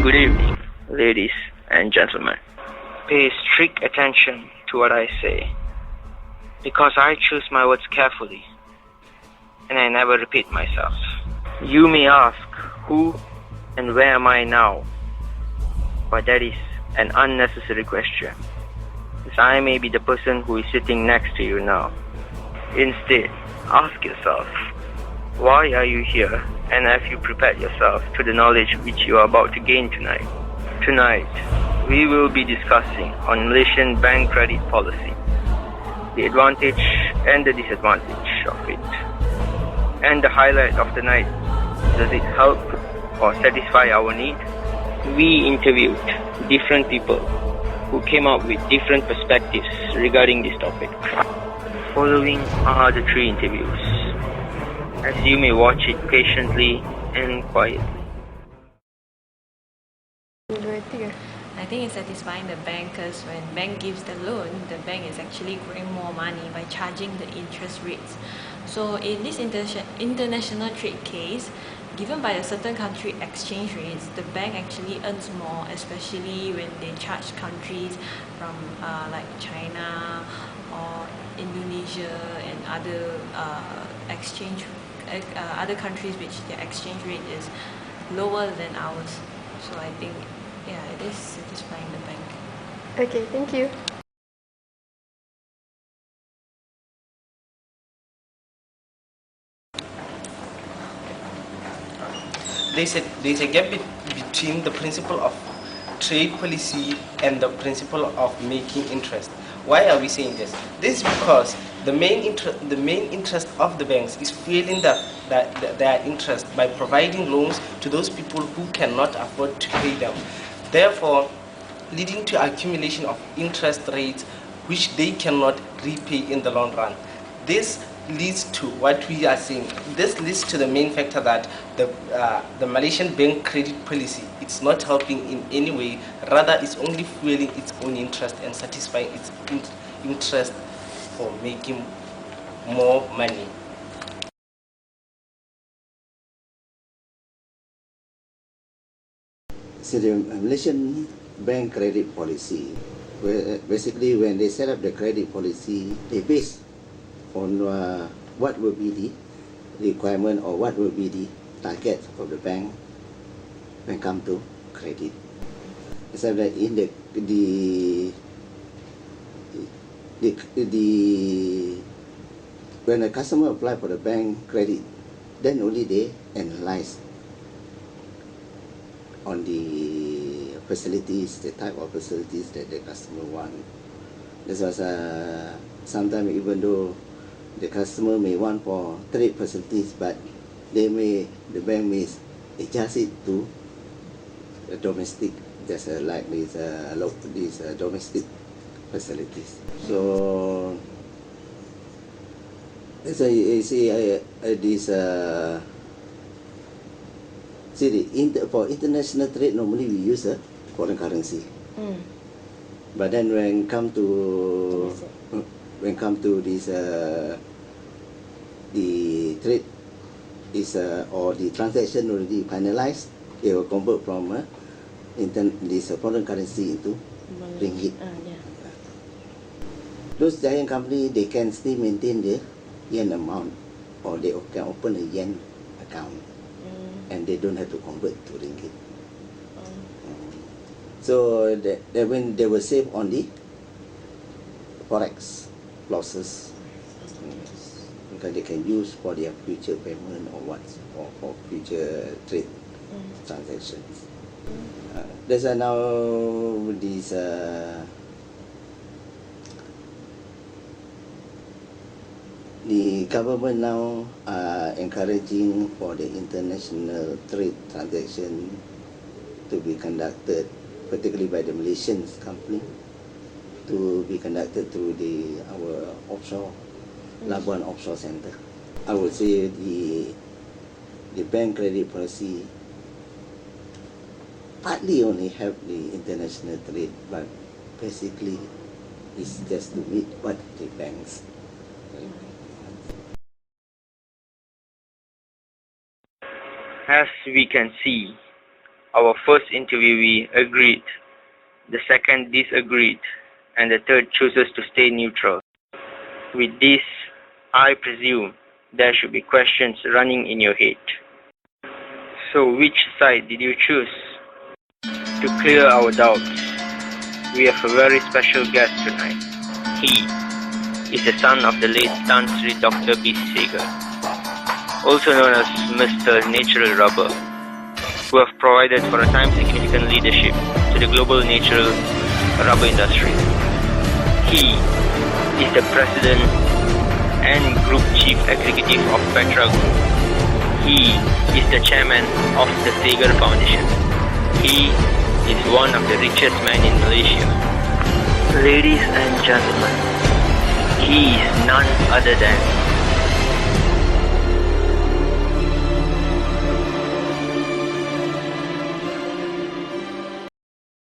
Good evening, ladies and gentlemen. Pay strict attention to what I say, because I choose my words carefully, and I never repeat myself. You may ask, who and where am I now? But that is an unnecessary question, as I may be the person who is sitting next to you now. Instead, ask yourself, why are you here, and have you prepared yourself to the knowledge which you are about to gain tonight? Tonight, we will be discussing on Malaysian bank credit policy, the advantage and the disadvantage of it. And the highlight of the night, does it help or satisfy our need? We interviewed different people who came up with different perspectives regarding this topic. Following are the 3 interviews, as you may watch it patiently and quietly. I think it's satisfying the bank because when bank gives the loan, the bank is actually growing more money by charging the interest rates. So in this international trade case, given by a certain country exchange rates, the bank actually earns more, especially when they charge countries from like China or Indonesia and other other countries which their exchange rate is lower than ours. So I think, yeah, it is satisfying the bank. Okay, thank you. There's a gap between the principle of trade policy and the principle of making interest. Why are we saying this? This is because the main interest of the banks is fueling their interest by providing loans to those people who cannot afford to pay them. Therefore, leading to accumulation of interest rates which they cannot repay in the long run. This leads to what we are saying. This leads to the main factor that the Malaysian bank credit policy, it's not helping in any way, rather it's only fueling its own interest and satisfying its interest for making more money. So the Malaysian bank credit policy, basically when they set up the credit policy, they base on what will be the requirement or what will be the target of the bank when come to credit. So that in when a customer apply for the bank credit, then only they analyze on the facilities, the type of facilities that the customer want. This was sometimes even though the customer may want for trade facilities, but the bank may adjust it to domestic, just like these domestic facilities. So that's why you see for international trade normally we use a foreign currency. But then when come to this the trade is or the transaction already finalized, they will convert from this foreign currency into ringgit. Those giant companies, they can still maintain the yen amount, or they can open a yen account, and they don't have to convert to ringgit. So that when they will save on the forex losses, because they can use for their future payment or what, or for future trade transactions. There's now these the government now are encouraging for the international trade transaction to be conducted, particularly by the Malaysian company, to be conducted through our offshore, Labuan Offshore Center. I would say the bank credit policy partly only help the international trade, but basically it's just to meet what the banks. As we can see, Our first interviewee agreed, the second disagreed, and the third chooses to stay neutral. With this, I presume there should be questions running in your head. So which side did you choose? To clear our doubts, we have a very special guest tonight. He is the son of the late Tan Sri Dr. B. Sekhar, also known as Mr. Natural Rubber, who have provided for a time significant leadership to the global natural rubber industry. He is the president and group chief executive of Petra Group. He is the chairman of the Sekhar Foundation. He is one of the richest men in Malaysia. Ladies and gentlemen, he is none other than